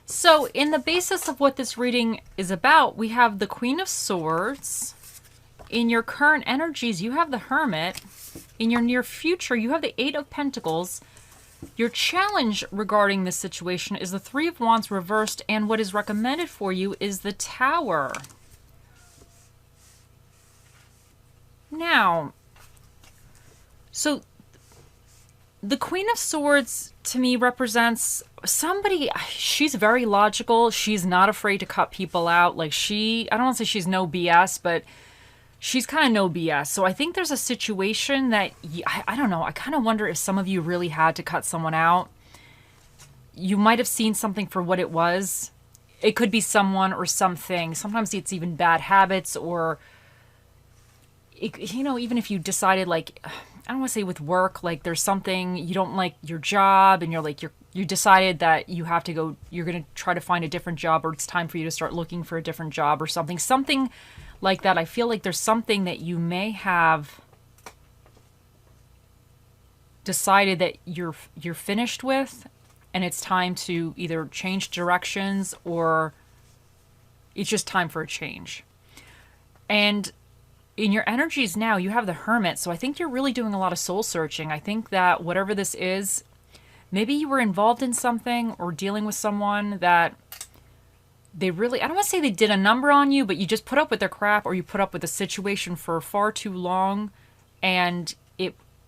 So, in the basis of what this reading is about, we have the Queen of Swords. In your current energies, you have the Hermit. In your near future, you have the Eight of Pentacles. Your challenge regarding this situation is the Three of Wands reversed, and what is recommended for you is the Tower. Now, so the Queen of Swords to me represents somebody, she's very logical. She's not afraid to cut people out. Like I don't want to say she's no BS, but she's kind of no BS. So I think there's a situation that, I don't know, I kind of wonder if some of you really had to cut someone out. You might have seen something for what it was. It could be someone or something. Sometimes it's even bad habits or, even if you decided like, I don't want to say with work, like there's something you don't like your job and you decided that you have to go, you're going to try to find a different job, or it's time for you to start looking for a different job or something like that. I feel like there's something that you may have decided that you're finished with, and it's time to either change directions or it's just time for a change. And in your energies now, you have the Hermit, so I think you're really doing a lot of soul searching. I think that whatever this is, maybe you were involved in something or dealing with someone that they really, I don't want to say they did a number on you, but you just put up with their crap, or you put up with the situation for far too long. And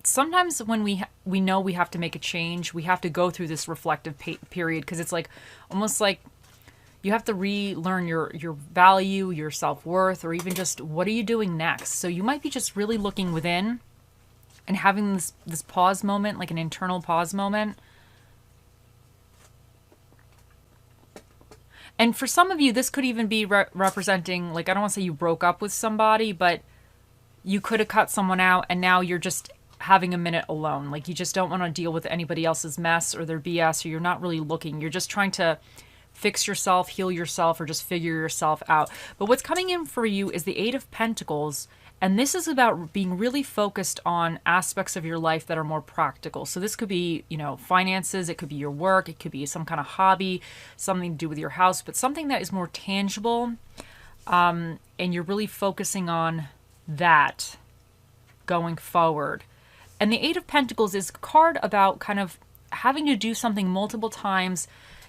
sometimes when we know we have to make a change, we have to go through this reflective period, because it's like almost like you have to relearn your value, your self-worth, or even just what are you doing next. So you might be just really looking within and having this pause moment, like an internal pause moment. And for some of you, this could even be representing, like, I don't want to say you broke up with somebody, but you could have cut someone out and now you're just having a minute alone. Like, you just don't want to deal with anybody else's mess or their BS, or you're not really looking. You're just trying to fix yourself, heal yourself, or just figure yourself out. But what's coming in for you is the Eight of Pentacles. And this is about being really focused on aspects of your life that are more practical. So this could be, finances, it could be your work, it could be some kind of hobby, something to do with your house, but something that is more tangible. And you're really focusing on that going forward. And the Eight of Pentacles is a card about kind of having to do something multiple times,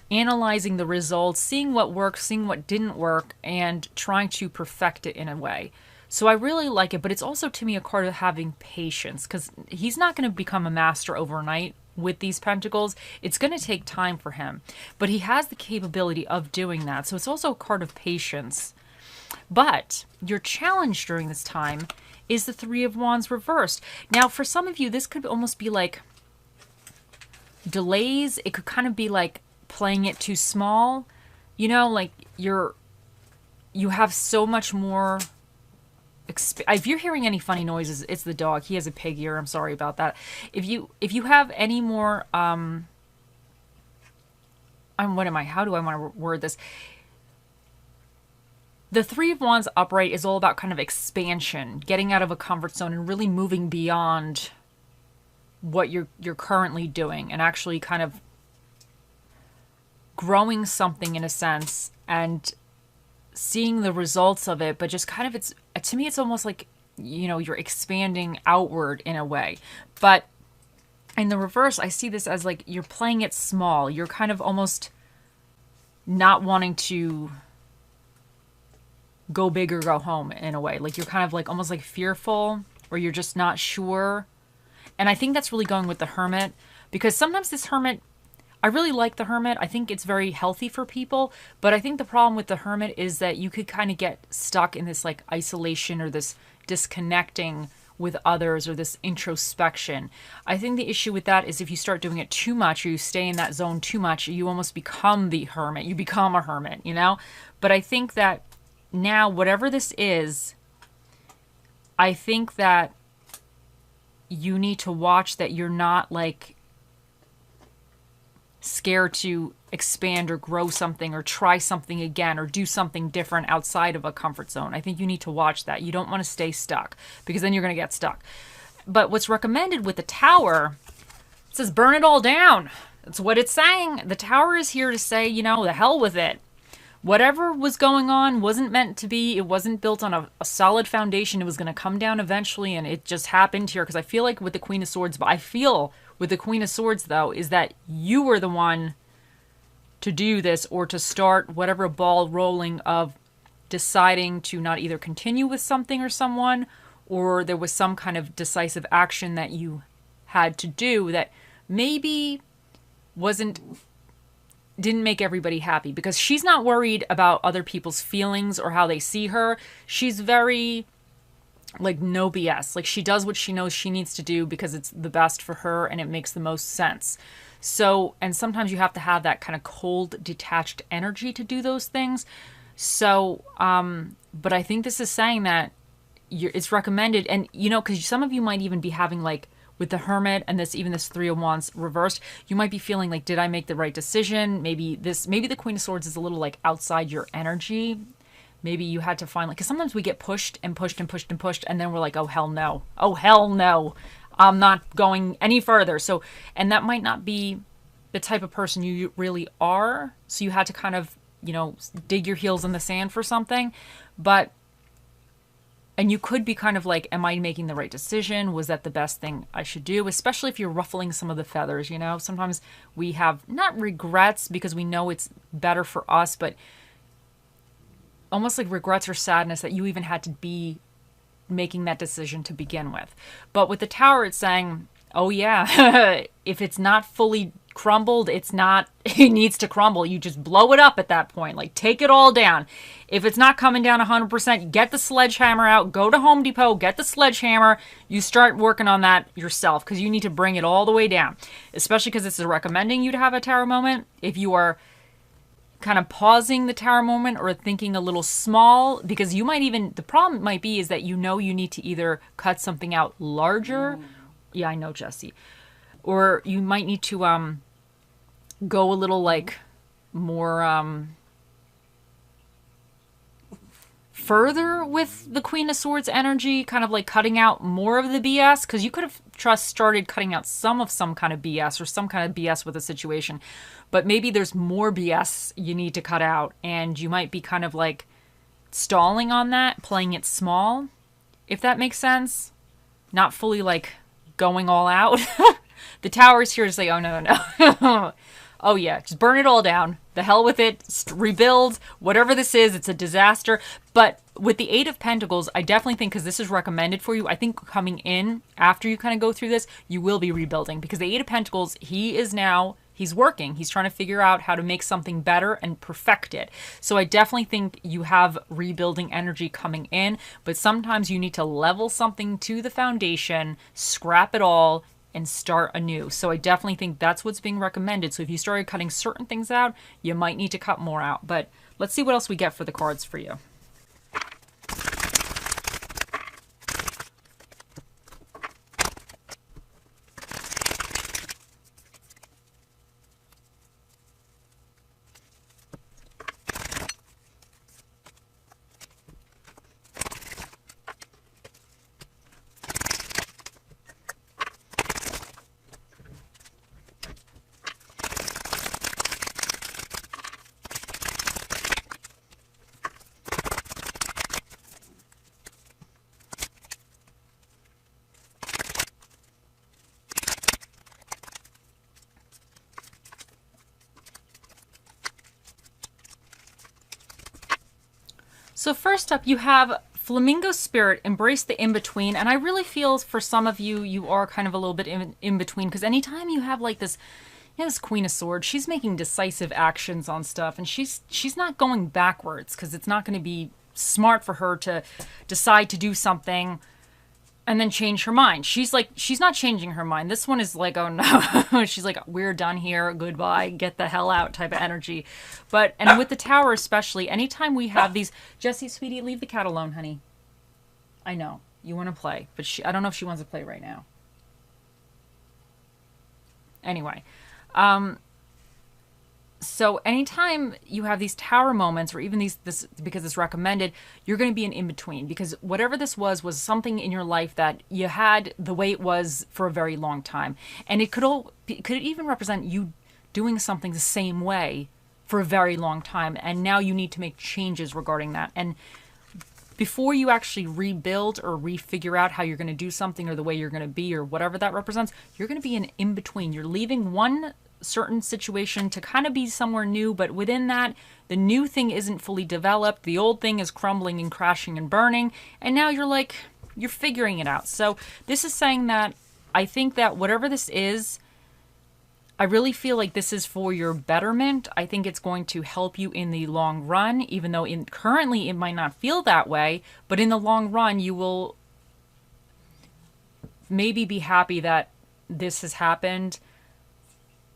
analyzing the results, seeing what worked, seeing what didn't work, and trying to perfect it in a way. So I really like it, but it's also, to me, a card of having patience, because he's not going to become a master overnight with these pentacles. It's going to take time for him, but he has the capability of doing that. So it's also a card of patience. But your challenge during this time is the Three of Wands reversed. Now, for some of you, this could almost be like delays. It could kind of be like playing it too small. Like you have so much more. If you're hearing any funny noises, it's the dog. He has a pig ear. I'm sorry about that. If you have any more, how do I want to word this? The Three of Wands upright is all about kind of expansion, getting out of a comfort zone and really moving beyond what you're currently doing, and actually kind of growing something in a sense and seeing the results of it. But just kind of, to me, it's almost like, you're expanding outward in a way. But in the reverse, I see this as like you're playing it small. You're kind of almost not wanting to go big or go home in a way. Like you're kind of like almost like fearful, or you're just not sure. And I think that's really going with the Hermit, because sometimes this Hermit, I really like the Hermit. I think it's very healthy for people. But I think the problem with the Hermit is that you could kind of get stuck in this like isolation, or this disconnecting with others, or this introspection. I think the issue with that is if you start doing it too much, or you stay in that zone too much, you almost become the Hermit. You become a hermit, But I think that now, whatever this is, I think that you need to watch that you're not like scared to expand or grow something or try something again or do something different outside of a comfort zone. I think you need to watch that. You don't want to stay stuck, because then you're going to get stuck. But what's recommended with the Tower, it says burn it all down. That's what it's saying. The Tower is here to say, you know, the hell with it. Whatever was going on wasn't meant to be. It wasn't built on a solid foundation. It was going to come down eventually, and it just happened here. Because I feel like with the Queen of Swords, but I feel with the Queen of Swords, though, is that you were the one to do this or to start whatever ball rolling of deciding to not either continue with something or someone, or there was some kind of decisive action that you had to do that maybe didn't make everybody happy, because she's not worried about other people's feelings or how they see her. She's very like no BS. Like she does what she knows she needs to do because it's the best for her and it makes the most sense. So, and sometimes you have to have that kind of cold, detached energy to do those things. So, but I think this is saying that it's recommended. And, you know, because some of you might even be having like with the Hermit and even this Three of Wands reversed, you might be feeling like, did I make the right decision? Maybe the Queen of Swords is a little like outside your energy. Maybe you had to find like, because sometimes we get pushed and pushed and pushed and pushed, and then we're like, oh, hell no. Oh, hell no. I'm not going any further. So, and that might not be the type of person you really are. So you had to kind of, you know, dig your heels in the sand for something. And you could be kind of like, am I making the right decision? Was that the best thing I should do? Especially if you're ruffling some of the feathers, you know? Sometimes we have not regrets because we know it's better for us, but almost like regrets or sadness that you even had to be making that decision to begin with. But with the Tower, it's saying, oh yeah, if it's not fully crumbled, it needs to crumble. You just blow it up at that point. Like, take it all down. If it's not coming down 100%, get the sledgehammer out, go to Home Depot, get the sledgehammer. You start working on that yourself because you need to bring it all the way down, especially because it's recommending you to have a Tower moment. If you are kind of pausing the Tower moment or thinking a little small, because you might even, the problem might be is that you know you need to either cut something out larger. Yeah, I know, Jesse. Or you might need to go a little like more further with the Queen of Swords energy, kind of like cutting out more of the BS, because you could have started cutting out some kind of BS or some kind of BS with a situation, but maybe there's more BS you need to cut out, and you might be kind of like stalling on that, playing it small, if that makes sense. Not fully like going all out. The Tower is here to say, oh, no. Oh, yeah, just burn it all down. The hell with it. Rebuild. Whatever this is, it's a disaster. But with the Eight of Pentacles, I definitely think, because this is recommended for you, I think coming in after you kind of go through this, you will be rebuilding. Because the Eight of Pentacles, he's working. He's trying to figure out how to make something better and perfect it. So I definitely think you have rebuilding energy coming in. But sometimes you need to level something to the foundation, scrap it all, and start anew. So I definitely think that's what's being recommended. So if you started cutting certain things out, you might need to cut more out. But let's see what else we get for the cards for you. So first up, you have Flamingo Spirit, embrace the in-between. And I really feel for some of you, you are kind of a little bit in between, because anytime you have like this, you know, this Queen of Swords, she's making decisive actions on stuff, and she's not going backwards, because it's not going to be smart for her to decide to do something and then change her mind. She's not changing her mind. This one is like, oh no. She's like, we're done here. Goodbye. Get the hell out type of energy. And with the Tower especially, anytime we have these, Jessie, sweetie, leave the cat alone, honey. I know. You want to play, but I don't know if she wants to play right now. Anyway. So anytime you have these Tower moments, or even this, because it's recommended, you're going to be an in-between, because whatever this was something in your life that you had the way it was for a very long time. And it could even represent you doing something the same way for a very long time, and now you need to make changes regarding that. And before you actually rebuild or refigure out how you're going to do something or the way you're going to be or whatever that represents, you're going to be in between. You're leaving one certain situation to kind of be somewhere new, but within that, the new thing isn't fully developed. The old thing is crumbling and crashing and burning, and now you're figuring it out. So this is saying that I think that whatever this is, I really feel like this is for your betterment. I think it's going to help you in the long run, even though currently it might not feel that way, but in the long run, you will maybe be happy that this has happened,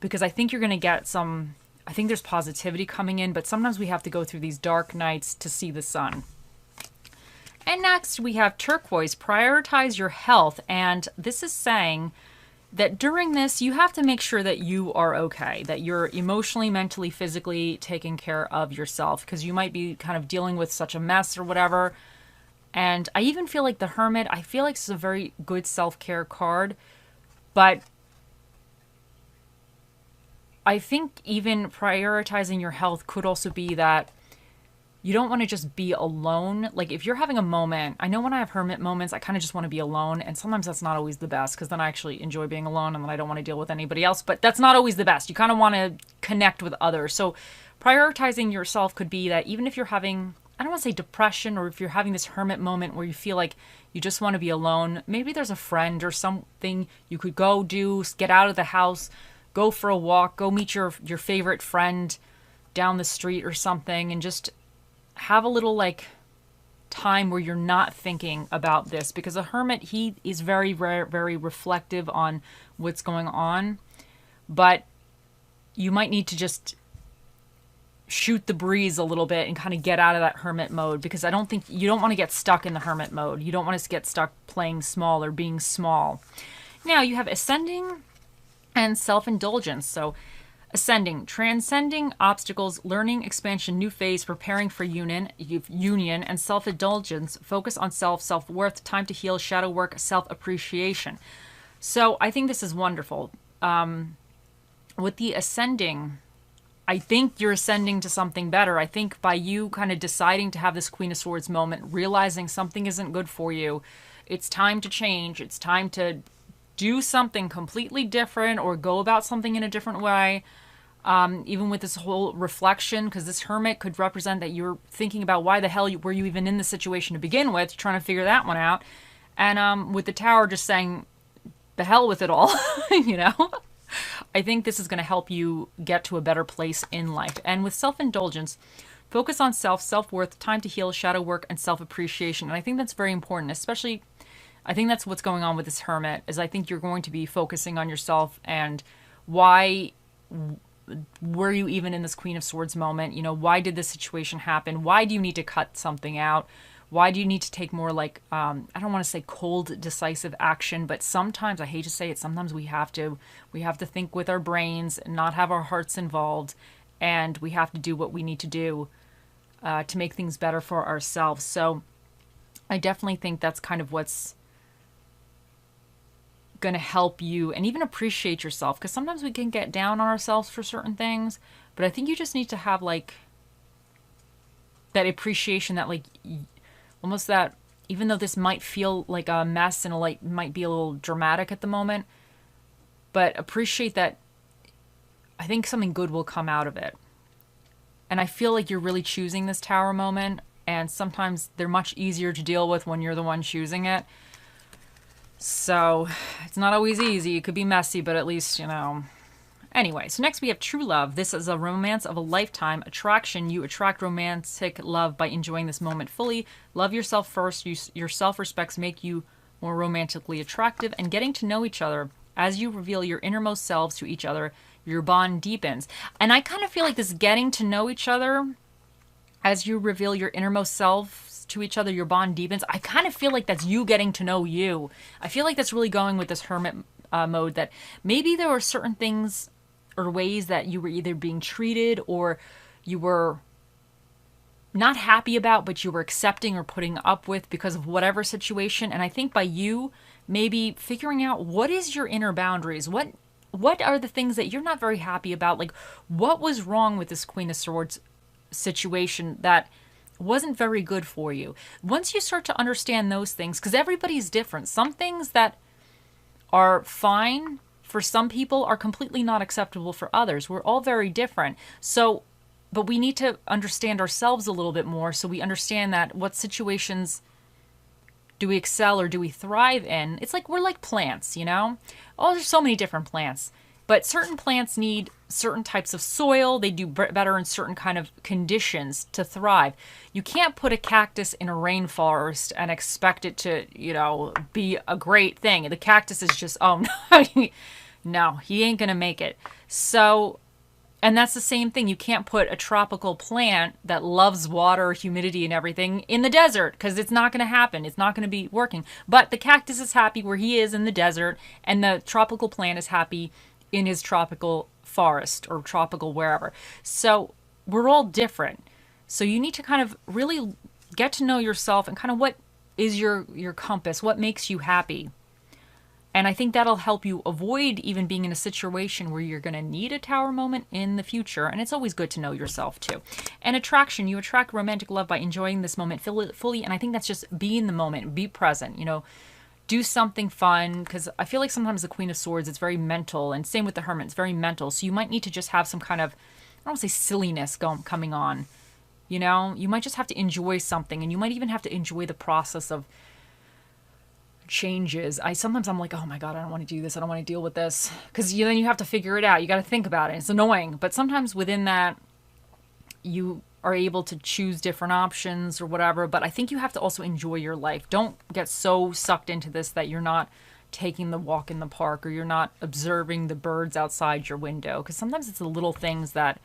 because I think you're going to get I think there's positivity coming in, but sometimes we have to go through these dark nights to see the sun. And next we have turquoise, prioritize your health. And this is saying that during this, you have to make sure that you are okay, that you're emotionally, mentally, physically taking care of yourself, because you might be kind of dealing with such a mess or whatever. And I even feel like the Hermit, I feel like this is a very good self-care card, but I think even prioritizing your health could also be that you don't want to just be alone. Like if you're having a moment, I know when I have Hermit moments, I kind of just want to be alone. And sometimes that's not always the best, because then I actually enjoy being alone and then I don't want to deal with anybody else. But that's not always the best. You kind of want to connect with others. So prioritizing yourself could be that even if you're having, I don't want to say depression, or if you're having this Hermit moment where you feel like you just want to be alone, maybe there's a friend or something you could go do, get out of the house, go for a walk, go meet your favorite friend down the street or something, and just have a little like time where you're not thinking about this, because a Hermit, he is very, very, very reflective on what's going on, but you might need to just shoot the breeze a little bit and kind of get out of that Hermit mode, because I don't think you don't want to get stuck in the Hermit mode. You don't want to get stuck playing small or being small. Now you have ascending and self-indulgence. So ascending, transcending obstacles, learning, expansion, new phase, preparing for union, and self-indulgence, focus on self-worth, time to heal, shadow work, self-appreciation. So I think this is wonderful. With the ascending, I think you're ascending to something better. I think by you kind of deciding to have this Queen of Swords moment, realizing something isn't good for you, it's time to change, it's time to do something completely different or go about something in a different way. Even with this whole reflection, because this Hermit could represent that you're thinking about why the hell were you even in this situation to begin with, trying to figure that one out. And with the Tower just saying, the hell with it all, you know? I think this is going to help you get to a better place in life. And with self-indulgence, focus on self-worth, time to heal, shadow work, and self-appreciation. And I think that's very important, especially I think that's what's going on with this Hermit, is I think you're going to be focusing on yourself and why were you even in this Queen of Swords moment? You know, why did this situation happen? Why do you need to cut something out? Why do you need to take more like, I don't want to say cold, decisive action, but sometimes, I hate to say it, sometimes we have to think with our brains and not have our hearts involved, and we have to do what we need to do to make things better for ourselves. So I definitely think that's kind of what's going to help you and even appreciate yourself, because sometimes we can get down on ourselves for certain things, but I think you just need to have like that appreciation, that like almost that, even though this might feel like a mess and like might be a little dramatic at the moment, but appreciate that I think something good will come out of it. And I feel like you're really choosing this Tower moment, and sometimes they're much easier to deal with when you're the one choosing it. So it's not always easy. It could be messy, but at least, you know. Anyway, so next we have true love. This is a romance of a lifetime. Attraction. You attract romantic love by enjoying this moment fully. Love yourself first. Your self-respects make you more romantically attractive, and getting to know each other. As you reveal your innermost selves to each other, your bond deepens. And I kind of feel like this getting to know each other, as you reveal your innermost selves to each other, your bond deepens. I kind of feel like that's you getting to know you. I feel like that's really going with this Hermit mode, that maybe there were certain things or ways that you were either being treated or you were not happy about, but you were accepting or putting up with because of whatever situation. And I think by you maybe figuring out what is your inner boundaries, what what are the things that you're not very happy about? Like, what was wrong with this Queen of Swords situation that wasn't very good for you? Once you start to understand those things, because everybody's different. Some things that are fine for some people are completely not acceptable for others. We're all very different. So, but we need to understand ourselves a little bit more so we understand that what situations do we excel or do we thrive in? It's like we're like plants, you know? Oh, there's so many different plants. But certain plants need certain types of soil. They do better in certain kind of conditions to thrive. You can't put a cactus in a rainforest and expect it to, you know, be a great thing. The cactus is just, oh, no, no, he ain't going to make it. So, and that's the same thing. You can't put a tropical plant that loves water, humidity, and everything in the desert because it's not going to happen. It's not going to be working. But the cactus is happy where he is in the desert, and the tropical plant is happy in his tropical forest or tropical wherever. So we're all different. So you need to kind of really get to know yourself and kind of what is your compass, what makes you happy. And I think that'll help you avoid even being in a situation where you're going to need a tower moment in the future. And it's always good to know yourself too. And attraction, you attract romantic love by enjoying this moment fully. And I think that's just be in the moment, be present, you know, do something fun. Because I feel like sometimes the Queen of Swords, it's very mental. And same with the Hermit, it's very mental. So you might need to just have some kind of, I don't want to say silliness coming on. You know, you might just have to enjoy something. And you might even have to enjoy the process of changes. Sometimes I'm like, oh my God, I don't want to do this. I don't want to deal with this. Because then you have to figure it out. You got to think about it. It's annoying. But sometimes within that, you are able to choose different options or whatever. But I think you have to also enjoy your life. Don't get so sucked into this that you're not taking the walk in the park or you're not observing the birds outside your window. Because sometimes it's the little things that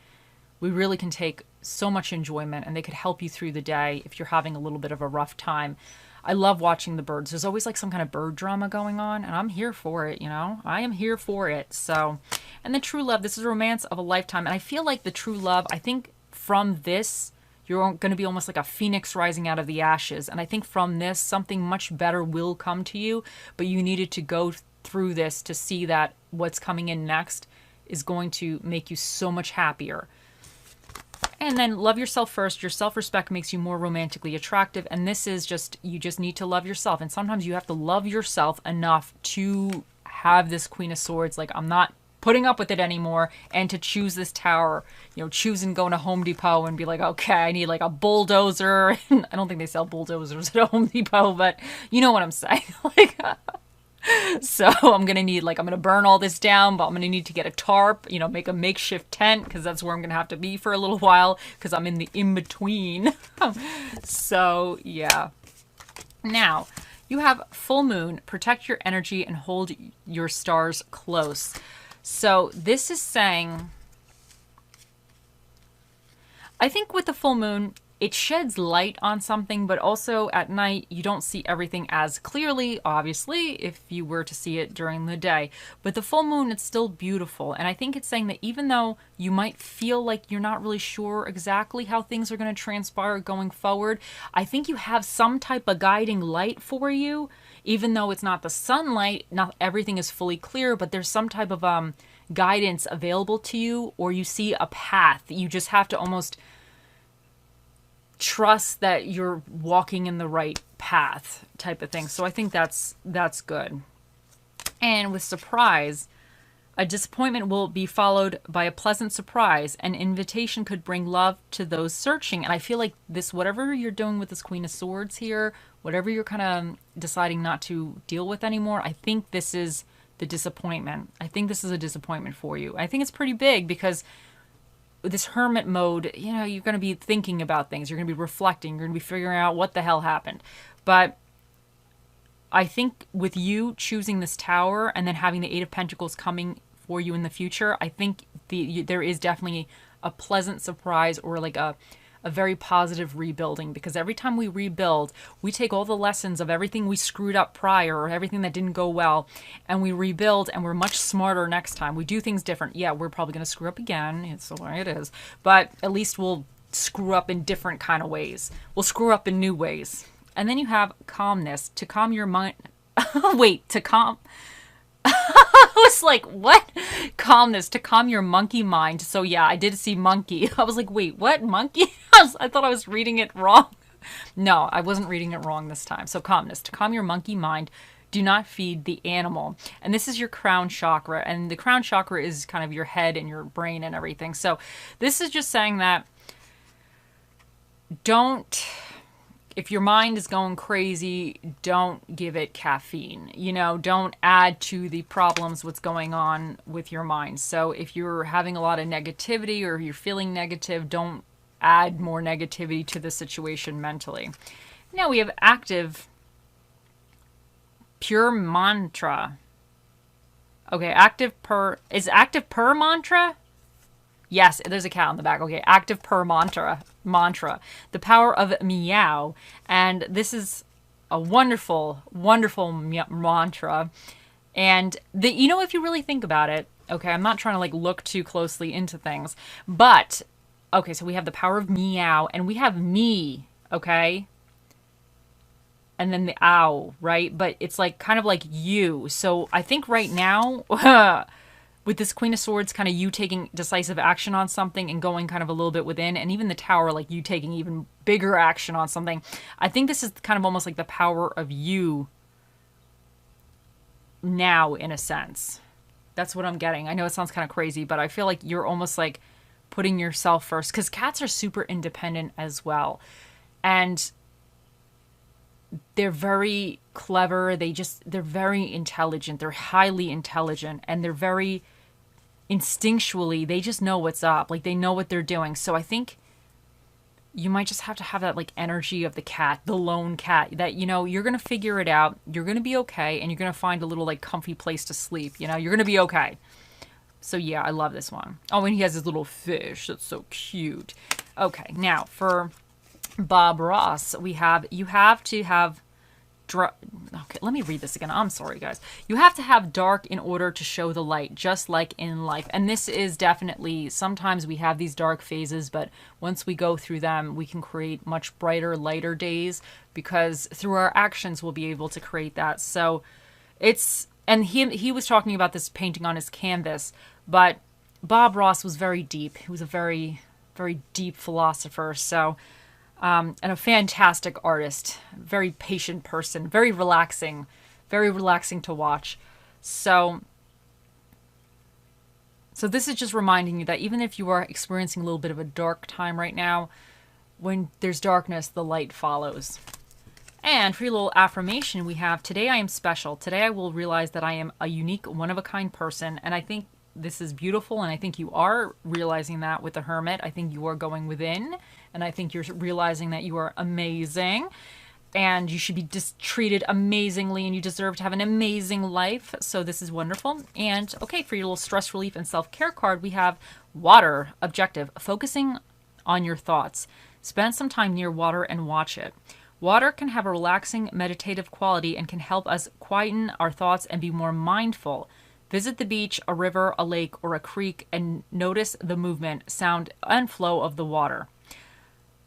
we really can take so much enjoyment and they could help you through the day if you're having a little bit of a rough time. I love watching the birds. There's always like some kind of bird drama going on, and I'm here for it, you know? I am here for it. So, and the true love, this is a romance of a lifetime. And I feel like the true love, I think from this, you're going to be almost like a phoenix rising out of the ashes. And I think from this, something much better will come to you, but you needed to go through this to see that what's coming in next is going to make you so much happier. And then love yourself first. Your self-respect makes you more romantically attractive. And this is just, you just need to love yourself. And sometimes you have to love yourself enough to have this Queen of Swords. Like, I'm not putting up with it anymore. And to choose this tower, you know, choosing going to Home Depot and be like, okay, I need like a bulldozer. I don't think they sell bulldozers at Home Depot, but you know what I'm saying. Like, so I'm going to burn all this down, but I'm going to need to get a tarp, you know, make a makeshift tent because that's where I'm going to have to be for a little while because I'm in the in-between. So, yeah. Now, you have full moon, protect your energy and hold your stars close. So this is saying, I think with the full moon, it sheds light on something, but also at night, you don't see everything as clearly, obviously, if you were to see it during the day. But the full moon, it's still beautiful. And I think it's saying that even though you might feel like you're not really sure exactly how things are going to transpire going forward, I think you have some type of guiding light for you. Even though it's not the sunlight, not everything is fully clear, but there's some type of guidance available to you, or you see a path. You just have to almost trust that you're walking in the right path type of thing. So I think that's good. And with surprise, a disappointment will be followed by a pleasant surprise. An invitation could bring love to those searching. And I feel like this, whatever you're doing with this Queen of Swords here, whatever you're kind of deciding not to deal with anymore, I think this is the disappointment. I think this is a disappointment for you. I think it's pretty big because this hermit mode, you know, you're going to be thinking about things. You're going to be reflecting. You're going to be figuring out what the hell happened. But I think with you choosing this tower and then having the Eight of Pentacles coming for you in the future, I think there is definitely a pleasant surprise or like a very positive rebuilding, because every time we rebuild, we take all the lessons of everything we screwed up prior or everything that didn't go well, and we rebuild, and we're much smarter next time. We do things different. Yeah, we're probably going to screw up again. It's the way it is. But at least we'll screw up in different kind of ways. We'll screw up in new ways. And then you have calmness, to calm your mind. Wait, to calm I was like, what? Calmness, to calm your monkey mind. So yeah, I did see monkey. I was like, wait, what? Monkey? I thought I was reading it wrong. No, I wasn't reading it wrong this time. So calmness, to calm your monkey mind. Do not feed the animal. And this is your crown chakra. And the crown chakra is kind of your head and your brain and everything. So this is just saying that don't, if your mind is going crazy, don't give it caffeine. You know, don't add to the problems what's going on with your mind. So if you're having a lot of negativity or you're feeling negative, don't add more negativity to the situation mentally. Now we have active pure mantra. Okay, is active per mantra? Yes, there's a cat on the back. Okay, active per mantra. The power of meow. And this is a wonderful, wonderful mantra. And you know, if you really think about it, okay, I'm not trying to like look too closely into things, but okay, so we have the power of meow and we have me, okay? And then the ow, right? But it's like kind of like you. So I think right now, with this Queen of Swords, kind of you taking decisive action on something and going kind of a little bit within, and even the Tower, like you taking even bigger action on something. I think this is kind of almost like the power of you now, in a sense. That's what I'm getting. I know it sounds kind of crazy, but I feel like you're almost like putting yourself first, because cats are super independent as well. And they're very clever. They're very intelligent. They're highly intelligent, and they're very instinctually, they just know what's up. Like they know what they're doing. So I think you might just have to have that like energy of the cat, the lone cat, that, you know, you're going to figure it out. You're going to be okay. And you're going to find a little like comfy place to sleep. You know, you're going to be okay. So yeah, I love this one. Oh, and he has his little fish. That's so cute. Okay. Now for Bob Ross, we have, you have to have, okay, let me read this again. I'm sorry, guys. You have to have dark in order to show the light, just like in life. And this is definitely, sometimes we have these dark phases, but once we go through them, we can create much brighter, lighter days, because through our actions, we'll be able to create that. So it's, and he was talking about this painting on his canvas, but Bob Ross was very deep. He was a very, very deep philosopher. So, and a fantastic artist, very patient person, very relaxing to watch. So this is just reminding you that even if you are experiencing a little bit of a dark time right now, when there's darkness, the light follows. And for your little affirmation, we have, today I am special. Today I will realize that I am a unique, one-of-a-kind person. And I think this is beautiful, and I think you are realizing that with the Hermit. I think you are going within, and I think you're realizing that you are amazing, and you should be just treated amazingly, and you deserve to have an amazing life. So this is wonderful. And okay, for your little stress relief and self-care card, we have water. Objective, focusing on your thoughts. Spend some time near water and watch it. Water can have a relaxing, meditative quality and can help us quieten our thoughts and be more mindful. Visit the beach, a river, a lake, or a creek and notice the movement, sound, and flow of the water.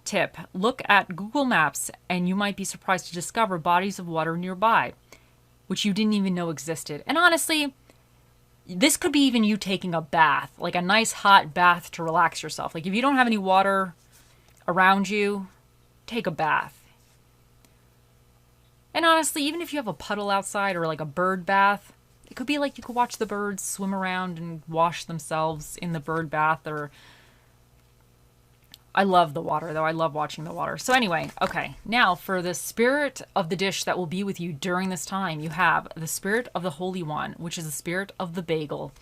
Tip, look at Google Maps and you might be surprised to discover bodies of water nearby, which you didn't even know existed. And honestly, this could be even you taking a bath, like a nice hot bath to relax yourself. Like if you don't have any water around you, take a bath. And honestly, even if you have a puddle outside or like a bird bath, it could be like you could watch the birds swim around and wash themselves in the bird bath. Or I love the water, though. I love watching the water. So anyway, okay. Now for the spirit of the dish that will be with you during this time, you have the spirit of the Holy One, which is the spirit of the bagel.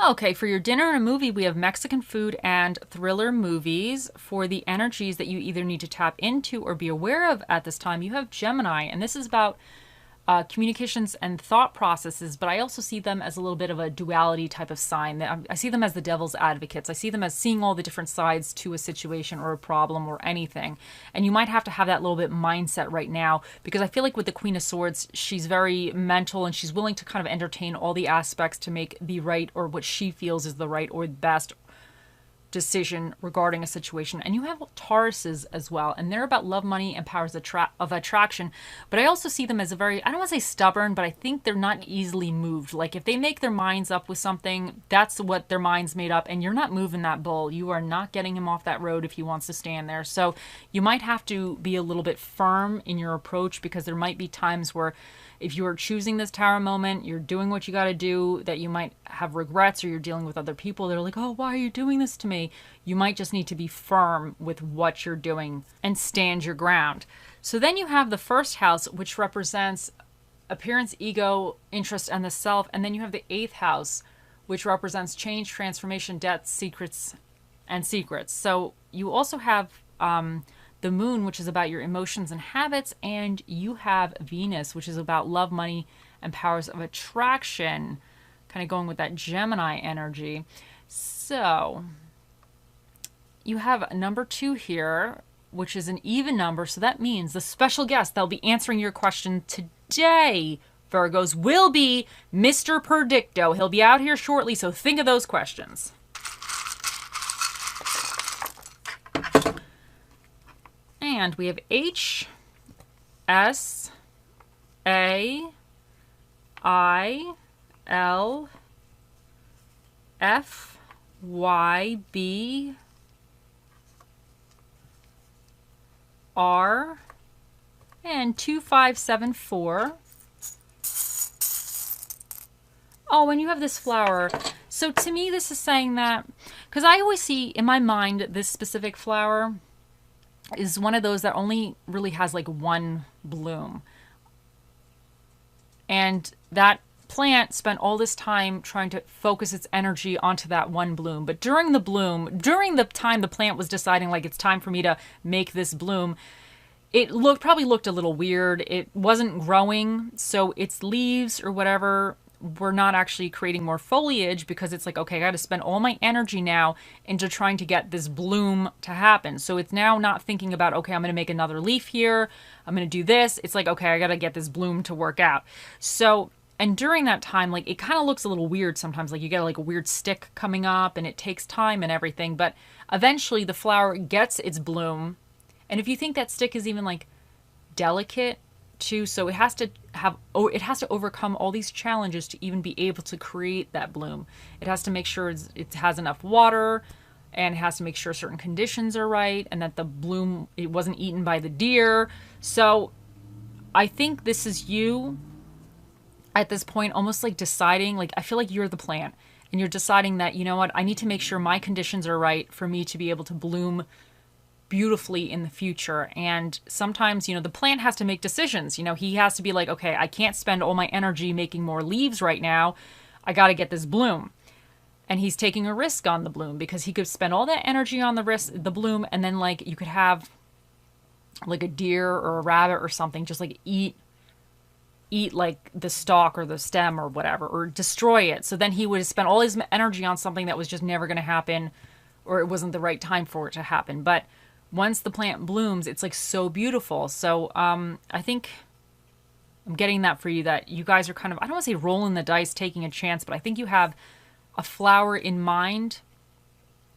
Okay, for your dinner and a movie, we have Mexican food and thriller movies. For the energies that you either need to tap into or be aware of at this time, you have Gemini, and this is about communications and thought processes, but I also see them as a little bit of a duality type of sign. I see them as the devil's advocates. I see them as seeing all the different sides to a situation or a problem or anything. And you might have to have that little bit mindset right now, because I feel like with the Queen of Swords, she's very mental and she's willing to kind of entertain all the aspects to make the right, or what she feels is the right or best decision regarding a situation. And you have Tauruses as well, and they're about love, money, and powers of attraction. But I also see them as a very, I don't want to say stubborn, but I think they're not easily moved. Like if they make their minds up with something, that's what their mind's made up, and you're not moving that bull. You are not getting him off that road if he wants to stand there. So you might have to be a little bit firm in your approach, because there might be times where if you are choosing this tower moment, you're doing what you got to do, that you might have regrets, or you're dealing with other people that are like, oh, why are you doing this to me? You might just need to be firm with what you're doing and stand your ground. So then you have the first house, which represents appearance, ego, interest, and the self. And then you have the 8th house, which represents change, transformation, debts, secrets, and secrets. So you also have the moon, which is about your emotions and habits, and you have Venus, which is about love, money, and powers of attraction, kind of going with that Gemini energy. So you have number 2 here, which is an even number. So that means the special guest that'll be answering your question today, Virgos, will be Mr. Predicto. He'll be out here shortly, so think of those questions. And we have H, S, A, I, L, F, Y, B, R, and 2574. Oh, and you have this flower. So to me, this is saying that, because I always see in my mind this specific flower is one of those that only really has like one bloom. And that plant spent all this time trying to focus its energy onto that one bloom. But during the time the plant was deciding like it's time for me to make this bloom, it probably looked a little weird. It wasn't growing, so its leaves or whatever were not actually creating more foliage, because it's like, okay, I got to spend all my energy now into trying to get this bloom to happen. So it's now not thinking about, okay, I'm going to make another leaf here, I'm going to do this. It's like, okay, I got to get this bloom to work out. So, and during that time, like, it kind of looks a little weird sometimes. Like you get like a weird stick coming up, and it takes time and everything. But eventually the flower gets its bloom. And if you think that stick is even like delicate too, so it has to overcome all these challenges to even be able to create that bloom. It has to make sure it has enough water, and it has to make sure certain conditions are right, and that the bloom, it wasn't eaten by the deer. So I think this is you at this point, almost like deciding, like, I feel like you're the plant, and you're deciding that, you know what, I need to make sure my conditions are right for me to be able to bloom beautifully in the future. And sometimes, you know, the plant has to make decisions. You know, he has to be like, okay, I can't spend all my energy making more leaves right now. I got to get this bloom. And he's taking a risk on the bloom, because he could spend all that energy on the bloom, and then like you could have like a deer or a rabbit or something just like eat like the stalk or the stem or whatever, or destroy it. So then he would have spent all his energy on something that was just never going to happen, or it wasn't the right time for it to happen. But once the plant blooms, it's like so beautiful. So I think I'm getting that for you, that you guys are kind of, I don't want to say rolling the dice, taking a chance, but I think you have a flower in mind,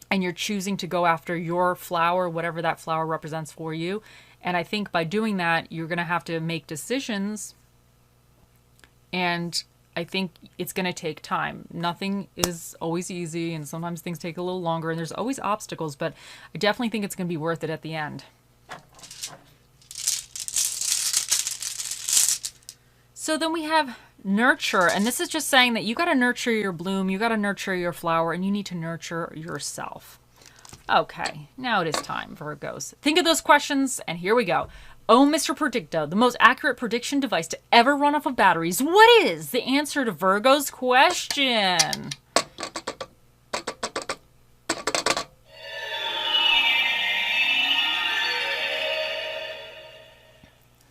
and you're choosing to go after your flower, whatever that flower represents for you. And I think by doing that, you're going to have to make decisions, and I think it's going to take time. Nothing is always easy, and sometimes things take a little longer, and there's always obstacles, but I definitely think it's going to be worth it at the end. So then we have nurture, and this is just saying that you got to nurture your bloom, you got to nurture your flower, and you need to nurture yourself. Okay, now it is time, Virgos. Think of those questions, and here we go. Oh, Mr. Predicto, the most accurate prediction device to ever run off of batteries. What is the answer to Virgo's question?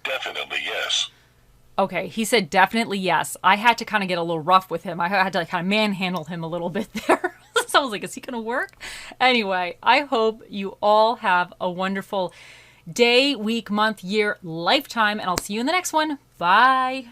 Definitely yes. Okay, he said definitely yes. I had to kind of get a little rough with him. I had to kind of manhandle him a little bit there. So I was like, is he going to work? Anyway, I hope you all have a wonderful day, week, month, year, lifetime, and I'll see you in the next one. Bye.